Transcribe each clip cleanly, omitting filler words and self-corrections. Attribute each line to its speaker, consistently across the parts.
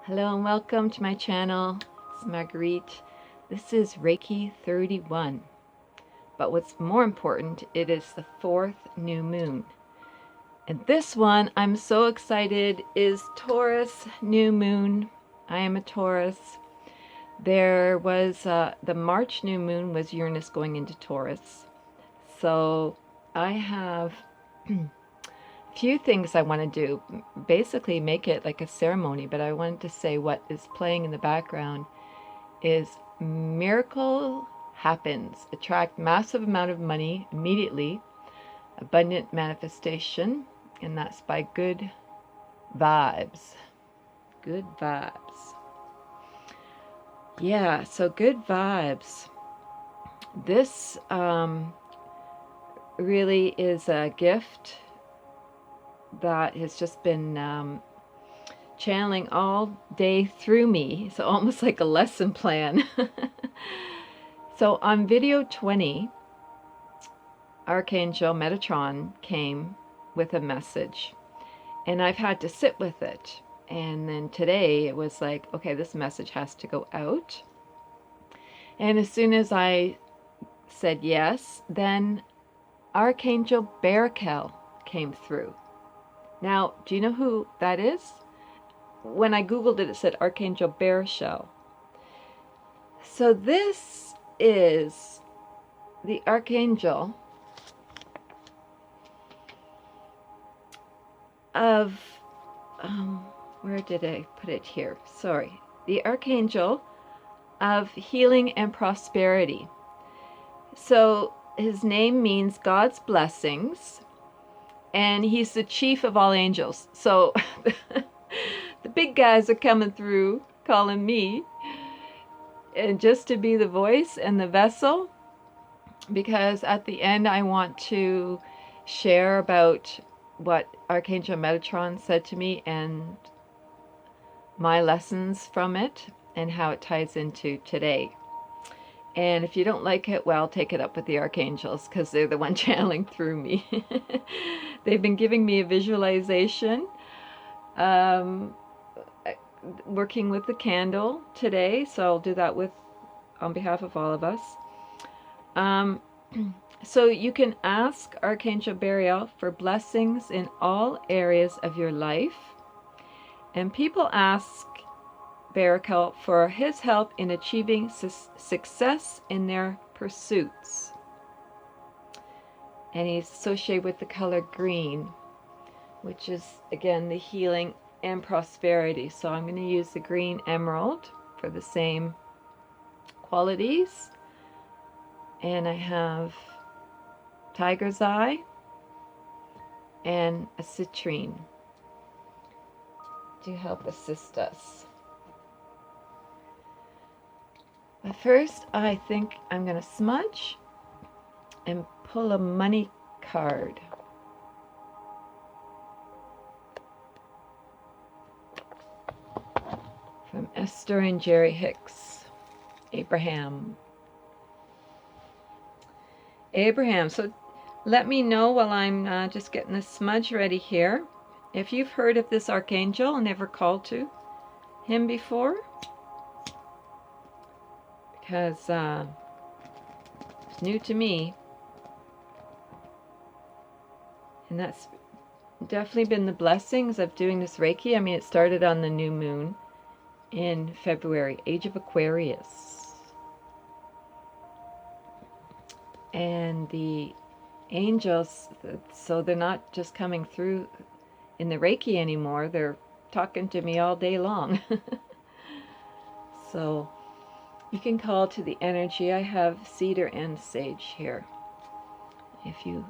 Speaker 1: Hello and welcome to my channel. It's Margarit. This is Reiki 31. But what's more important, it is the 4th new moon. And this one, I'm so excited, is Taurus new moon. I am a Taurus. There was, the March new moon was Uranus going into Taurus. So I have few things I want to do, basically make it like a ceremony, but I wanted to say what is playing in the background is miracle happens. Attract massive amount of money immediately, abundant manifestation, and that's by good vibes. Good vibes. Yeah, so good vibes. This really is a gift that has just been channeling all day through me. So almost like a lesson plan. So on video 20, Archangel Metatron came with a message, and I've had to sit with it. And then today it was like, okay, this message has to go out. And as soon as I said yes, then Archangel Barakel came through. Now, do you know who that is? When I googled it, it said Archangel Barakel. So this is the archangel of, where did I put it here? Sorry. The archangel of healing and prosperity. So his name means God's blessings, and he's the chief of all angels. So the big guys are coming through calling me, and just to be the voice and the vessel, because at the end I want to share about what Archangel Metatron said to me and my lessons from it and how it ties into today. And if you don't like it, well, take it up with the archangels, because they're the one channeling through me. They've been giving me a visualization, working with the candle today, so I'll do that on behalf of all of us. So you can ask Archangel Barakel for blessings in all areas of your life, and people ask Barakel for his help in achieving success in their pursuits. And he's associated with the color green, which is again the healing and prosperity. So I'm going to use the green emerald for the same qualities. And I have tiger's eye and a citrine to help assist us. But first, I think I'm going to smudge and pull a money card. From Esther and Jerry Hicks. Abraham. So let me know while I'm just getting the smudge ready here, if you've heard of this archangel and never called to him before, because it's new to me. And that's definitely been the blessings of doing this Reiki. I mean, it started on the new moon in February, age of Aquarius. And the angels, so they're not just coming through in the Reiki anymore, they're talking to me all day long. So you can call to the energy. I have cedar and sage here if you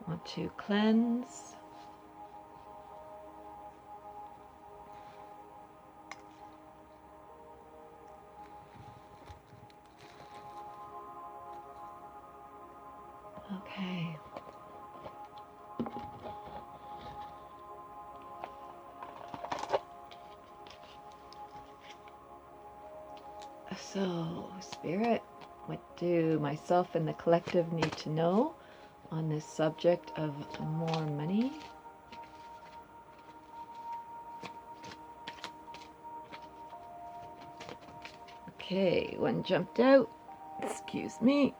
Speaker 1: want to cleanse. Okay. So, Spirit, what do myself and the collective need to know on this subject of more money? Okay, one jumped out. Excuse me.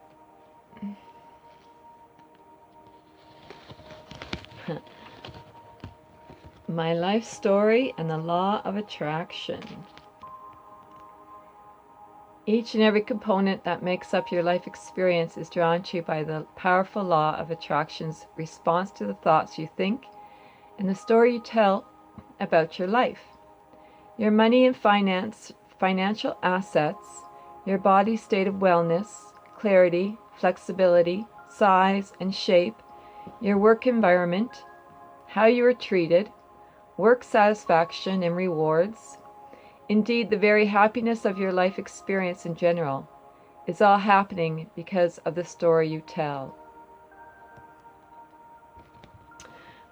Speaker 1: My life story and the law of attraction. Each and every component that makes up your life experience is drawn to you by the powerful law of attraction's response to the thoughts you think and the story you tell about your life. Your money and financial assets, your body's state of wellness, clarity, flexibility, size and shape, your work environment, how you are treated, work satisfaction and rewards, indeed the very happiness of your life experience in general, is all happening because of the story you tell.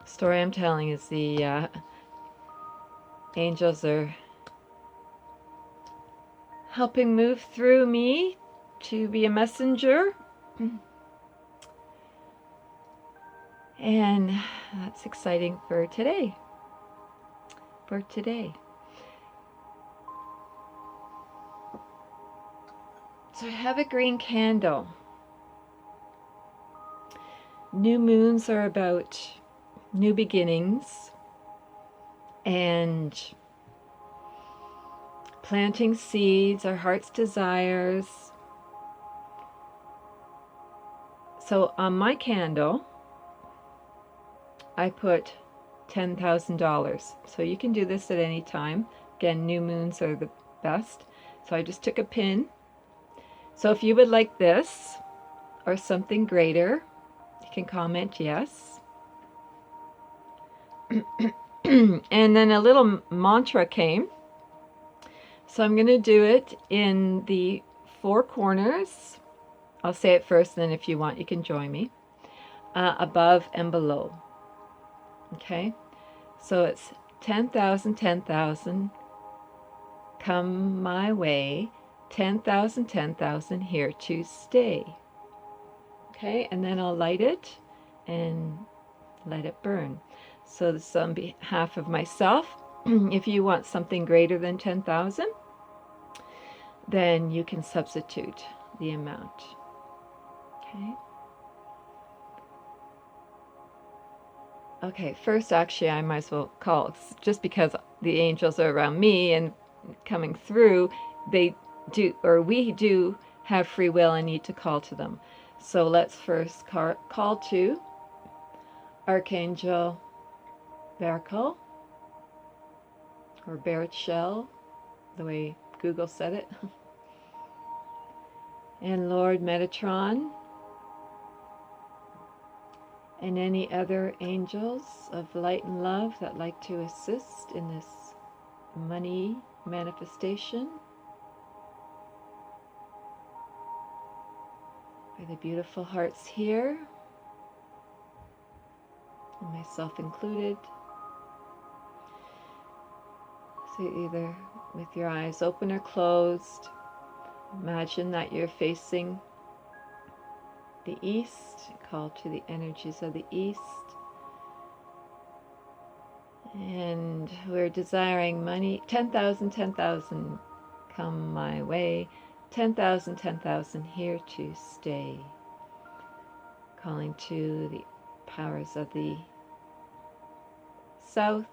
Speaker 1: The story I'm telling is the angels are helping move through me to be a messenger. And that's exciting for today. So I have a green candle. New moons are about new beginnings and planting seeds, our heart's desires. So on my candle, I put $10,000. So you can do this at any time. Again, new moons are the best. So I just took a pin. So if you would like this or something greater, you can comment yes. And then a little mantra came. So I'm going to do it in the 4 corners. I'll say it first, and then if you want, you can join me. Above and below. Okay? So it's 10,000, 10,000. Come my way. 10,000, 10,000 here to stay. Okay, and then I'll light it and let it burn. So this is on behalf of myself. If you want something greater than 10,000, then you can substitute the amount. Okay. Okay, first actually I might as well call, just because the angels are around me and coming through, we do have free will and need to call to them. So let's first call to Archangel Barakel, or Barrett-Shell, the way Google said it, and Lord Metatron, and any other angels of light and love that like to assist in this money manifestation. For the beautiful hearts here, and myself included. So either with your eyes open or closed, imagine that you're facing the east. Call to the energies of the east. And we're desiring money. 10,000, 10,000 come my way. 10,000, 10,000 here to stay. Calling to the powers of the south.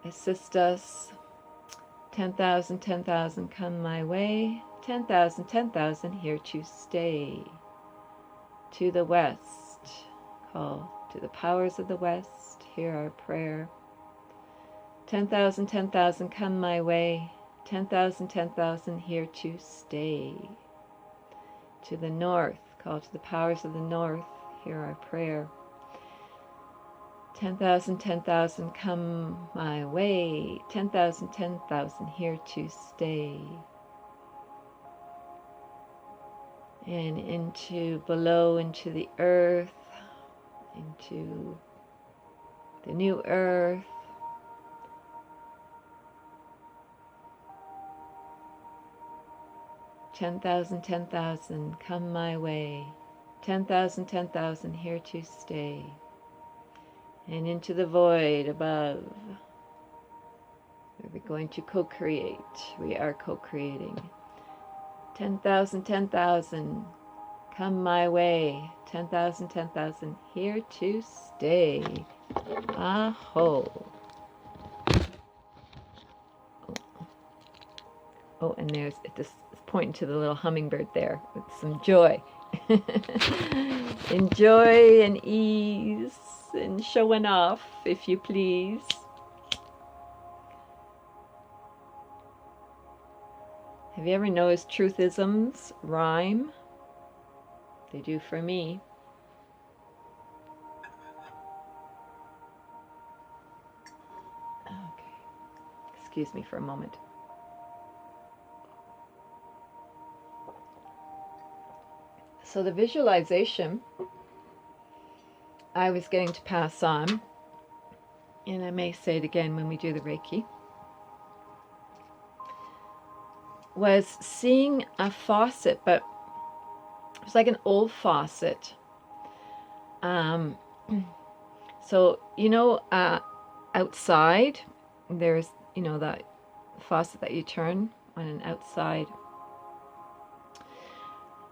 Speaker 1: Assist us. 10,000, 10,000 come my way. 10,000, 10,000 here to stay. To the west. Call to the powers of the west. Hear our prayer. 10,000, 10,000 come my way. 10,000, 10,000 here to stay. To the north. Call to the powers of the north. Hear our prayer. 10,000, 10,000 come my way. 10,000, 10,000 here to stay. And into below, into the earth, into the new earth. $10,000, 10,000 come my way. 10,000, 10,000 here to stay. And into the void above. We're going to co-create. We are co-creating. 10,000, 10,000. Come my way. 10,000, 10,000. Here to stay. Aho. Oh, and there's it just pointing to the little hummingbird there with some joy. Enjoy and ease and showing off, if you please. Have you ever noticed truthisms rhyme? They do for me. Okay. Excuse me for a moment. So the visualization I was getting to pass on, and I may say it again when we do the Reiki, was seeing a faucet, but it was like an old faucet. So, you know, outside, there's, you know, that faucet that you turn on an outside,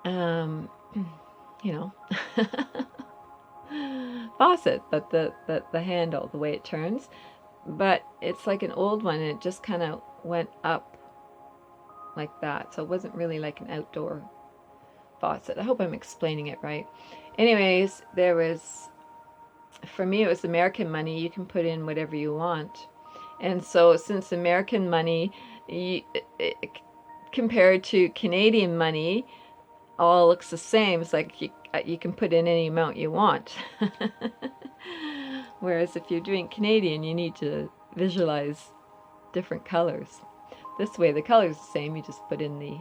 Speaker 1: you know, faucet, but the handle, the way it turns, but it's like an old one, and it just kind of went up like that. So it wasn't really like an outdoor faucet. I hope I'm explaining it right. Anyways, there was, for me, it was American money. You can put in whatever you want. And so since American money, compared to Canadian money, all looks the same. It's like you can put in any amount you want. Whereas if you're doing Canadian, you need to visualize different colors. This way the color's the same, you just put in the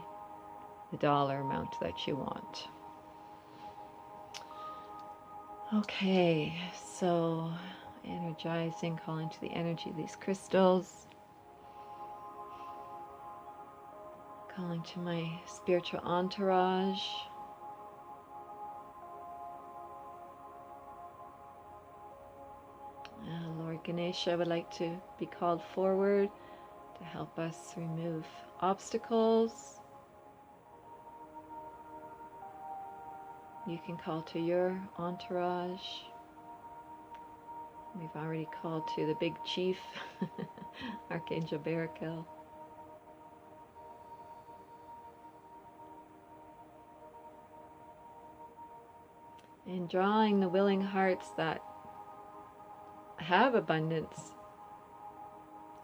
Speaker 1: dollar amount that you want. Okay, so energizing, calling to the energy of these crystals. Calling to my spiritual entourage. Lord Ganesha would like to be called forward to help us remove obstacles. You can call to your entourage. We've already called to the big chief, Archangel Barakel. And drawing the willing hearts that have abundance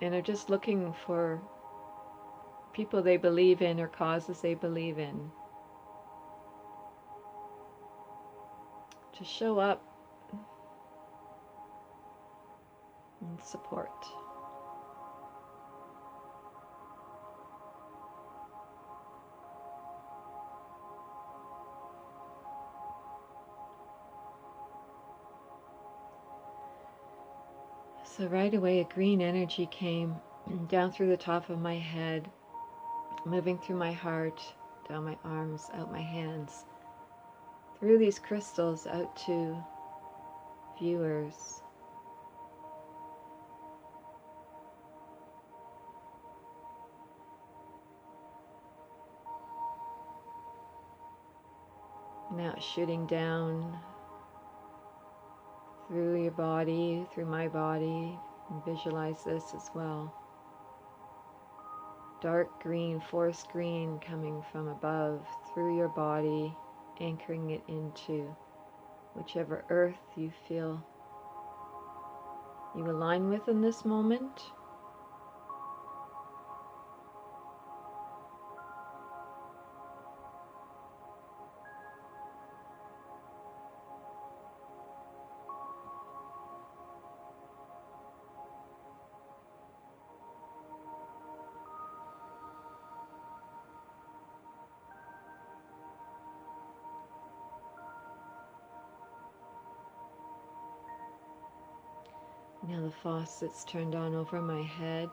Speaker 1: and are just looking for people they believe in or causes they believe in to show up and support. So right away a green energy came down through the top of my head, moving through my heart, down my arms, out my hands, through these crystals out to viewers. Now it's shooting down through your body, through my body, and visualize this as well. Dark green, forest green coming from above through your body, anchoring it into whichever earth you feel you align with in this moment. Now the faucet's turned on over my head.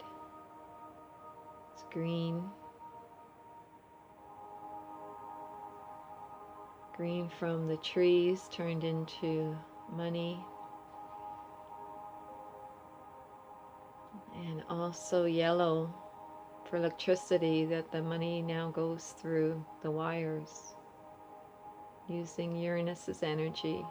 Speaker 1: It's green. Green from the trees turned into money. And also yellow for electricity, that the money now goes through the wires using Uranus's energy.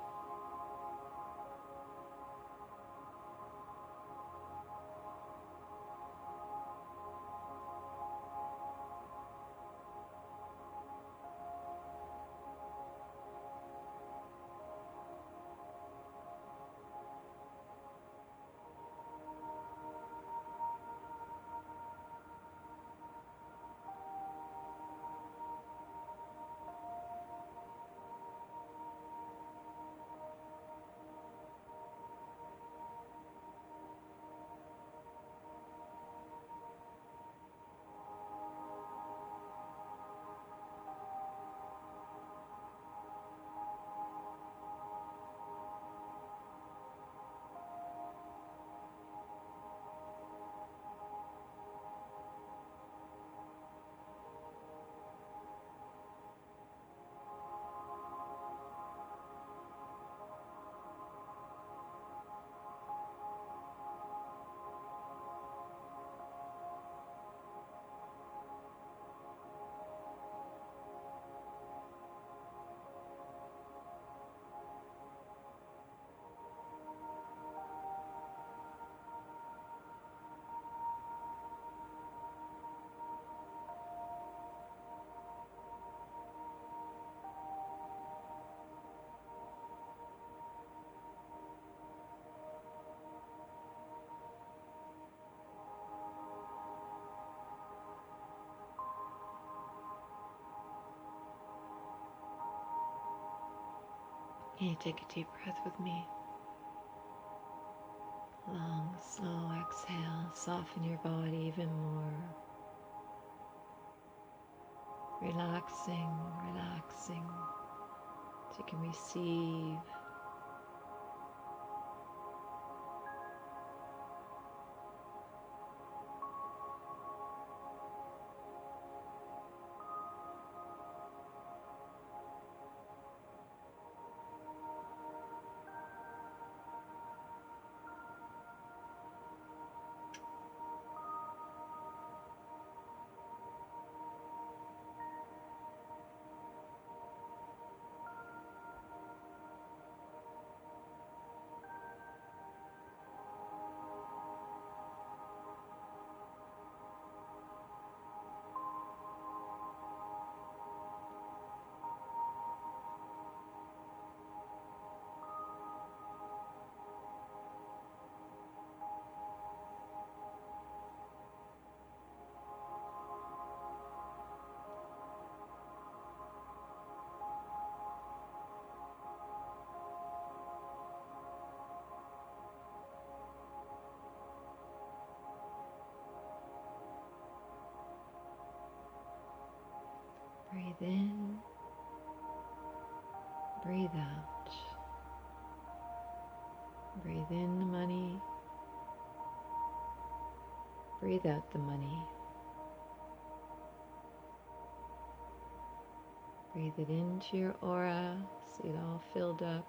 Speaker 1: Can you take a deep breath with me? Long, slow exhale. Soften your body even more. Relaxing, relaxing. So you can receive. Breathe in, breathe out. Breathe in the money, breathe out the money. Breathe it into your aura, see it all filled up.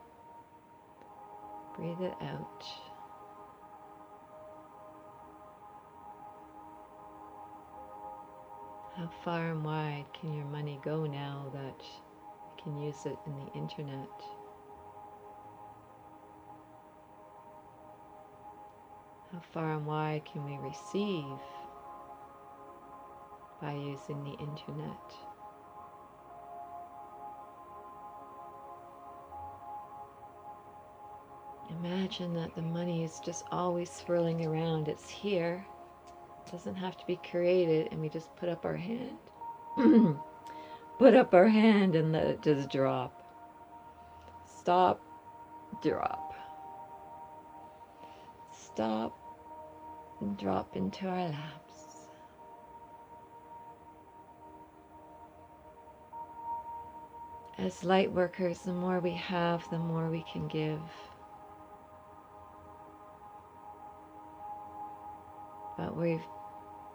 Speaker 1: Breathe it out. How far and wide can your money go now that you can use it in the internet? How far and wide can we receive by using the internet? Imagine that the money is just always swirling around. It's here. It doesn't have to be created, and we just put up our hand. Put up our hand and let it just drop. Stop, drop. Stop and drop into our laps. As light workers, the more we have, the more we can give. But we've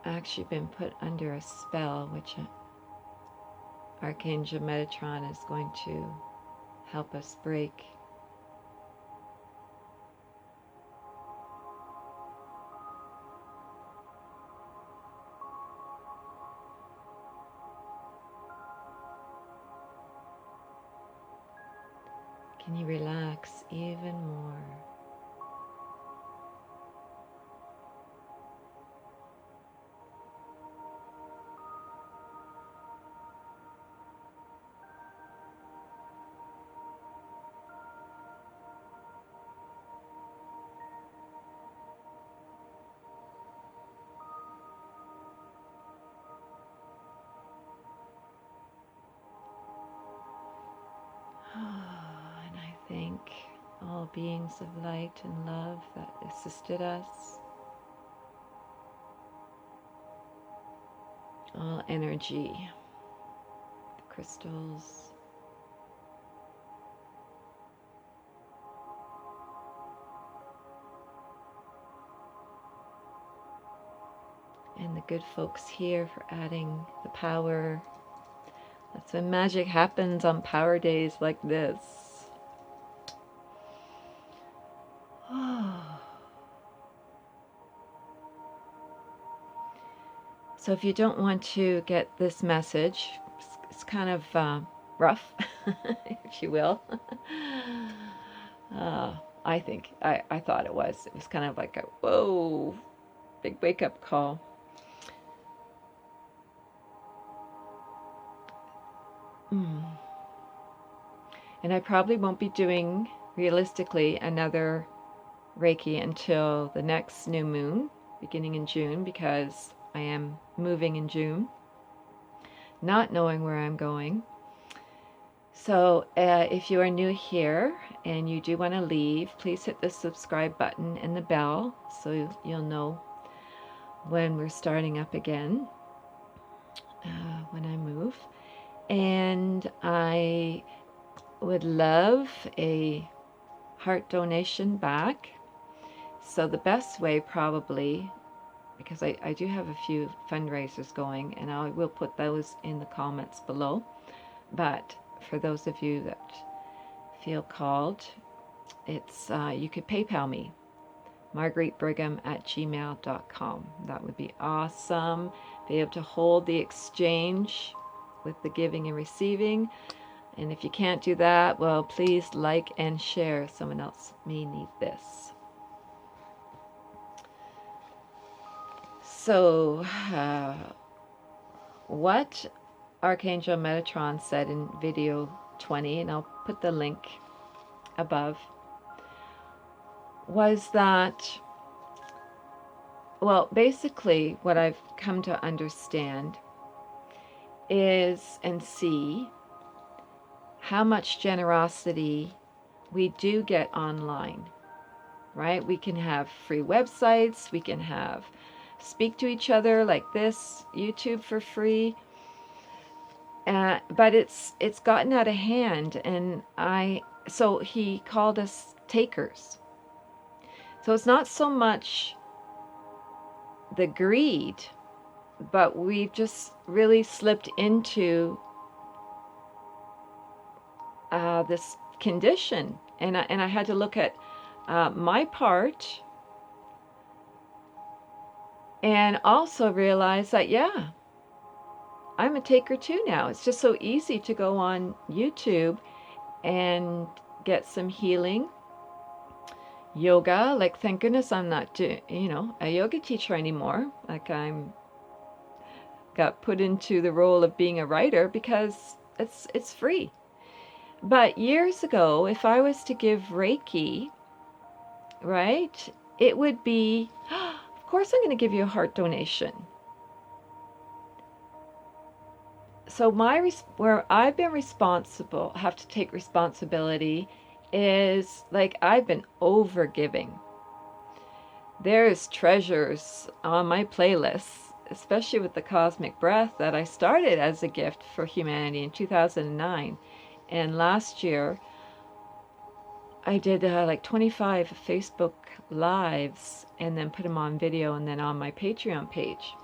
Speaker 1: actually been put under a spell, which Archangel Metatron is going to help us break. Can you relax even more? And I thank all beings of light and love that assisted us, all energy, the crystals, and the good folks here for adding the power. That's when magic happens on power days like this. So if you don't want to get this message, it's kind of rough, if you will. I thought it was. It was kind of like a, whoa, big wake-up call. And I probably won't be doing, realistically, another Reiki until the next new moon, beginning in June, because I am moving in June, not knowing where I'm going. So if you are new here and you do want to leave, please hit the subscribe button and the bell so you'll know when we're starting up again, when I move. And I would love a heart donation back. So the best way, probably, because I do have a few fundraisers going, and I will put those in the comments below. But for those of you that feel called, it's you could PayPal me, margaritbrigham@gmail.com. That would be awesome. Be able to hold the exchange with the giving and receiving. And if you can't do that, well, please like and share. Someone else may need this. So, what Archangel Metatron said in video 20, and I'll put the link above, was that, well, basically what I've come to understand is and see how much generosity we do get online, right? We can have free websites, we can have speak to each other like this, YouTube for free. But it's gotten out of hand, and so he called us takers. So it's not so much the greed, but we've just really slipped into this condition, and I had to look at my part, and also realize that, yeah, I'm a taker too now. It's just so easy to go on YouTube and get some healing, yoga. Like, thank goodness I'm not a yoga teacher anymore. Like, got put into the role of being a writer because it's free. But years ago, if I was to give Reiki, right, it would be, of course I'm going to give you a heart donation. So where I've been responsible, have to take responsibility, is like I've been over giving. There's treasures on my playlists, especially with the Cosmic Breath that I started as a gift for humanity in 2009. And last year, I did like 25 Facebook Lives and then put them on video and then on my Patreon page.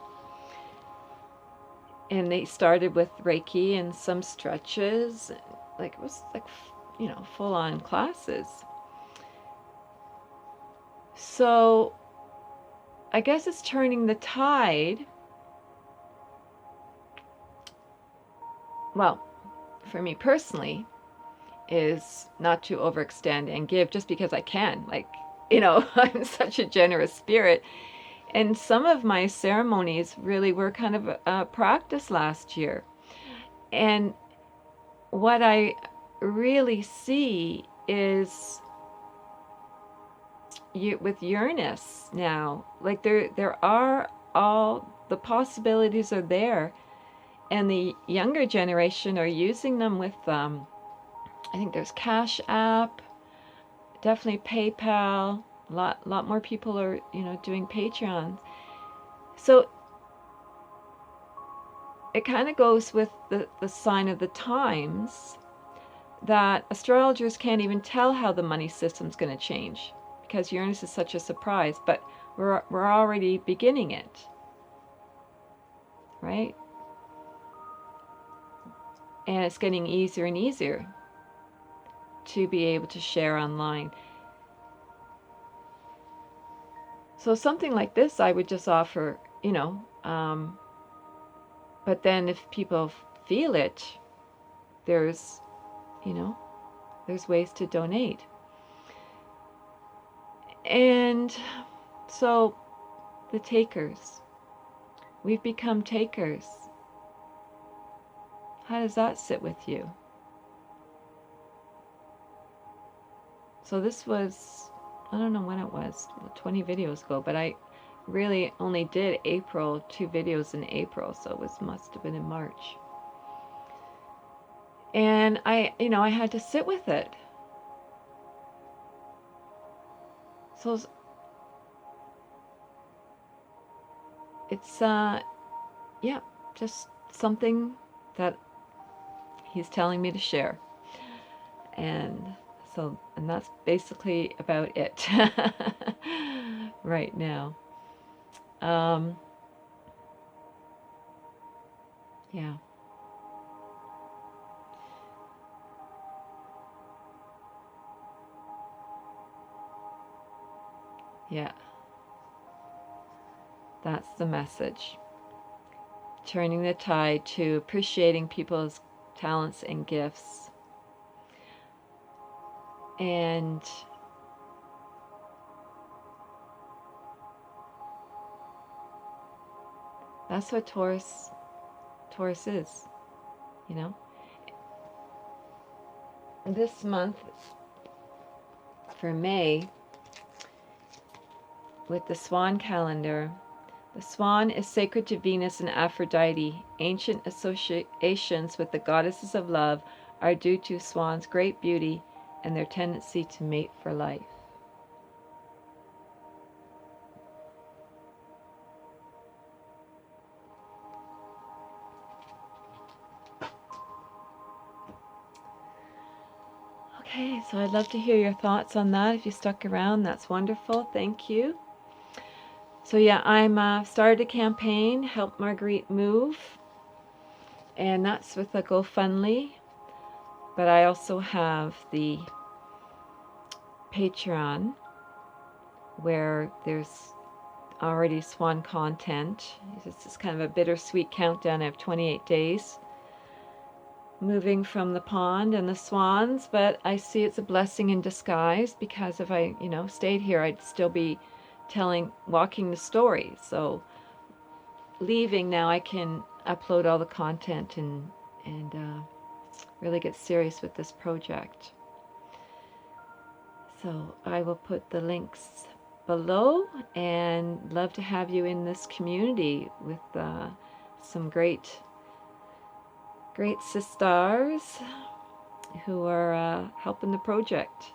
Speaker 1: And they started with Reiki and some stretches. Like, it was like, full-on classes. So I guess it's turning the tide. Well, for me personally, is not to overextend and give just because I can. Like, you know, I'm such a generous spirit. And some of my ceremonies really were kind of a practice last year. And what I really see is with Uranus now, like there are all the possibilities are there, and the younger generation are using them with I think there's Cash App, definitely PayPal. A lot more people are, you know, doing Patreons. So it kind of goes with the sign of the times that astrologers can't even tell how the money system's going to change because Uranus is such a surprise, but we're already beginning it, right? And it's getting easier and easier to be able to share online. So something like this I would just offer, you know, but then if people feel it, there's, you know, there's ways to donate. And so the takers, we've become takers. How does that sit with you? So this was, I don't know when it was, 20 videos ago, but I really only did April, 2 videos in April, so it must have been in March. And I had to sit with it. So it's yeah, just something that he's telling me to share. And that's basically about it right now. Yeah. Yeah. That's the message. Turning the tide to appreciating people's talents and gifts. And that's what Taurus is, you know. This month for May, with the Swan calendar, the swan is sacred to Venus and Aphrodite. Ancient associations with the goddesses of love are due to swans' great beauty and their tendency to mate for life. Okay, so I'd love to hear your thoughts on that. If you stuck around, that's wonderful. Thank you. So yeah, I'm started a campaign, Help Margarit Move, and that's with a GoFundMe. But I also have the Patreon, where there's already swan content. This is kind of a bittersweet countdown. I have 28 days moving from the pond and the swans, but I see it's a blessing in disguise, because if I, you know, stayed here, I'd still be walking the story. So leaving now, I can upload all the content and really get serious with this project. So I will put the links below, and love to have you in this community with some great sisters who are helping the project.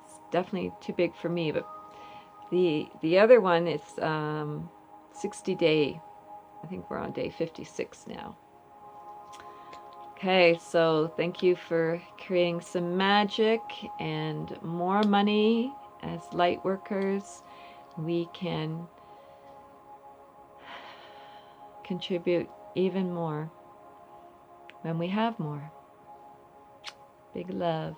Speaker 1: It's definitely too big for me, but the other one is 60 day. I think we're on day 56 now. Okay, so thank you for creating some magic and more money. As light workers, we can contribute even more when we have more. Big love.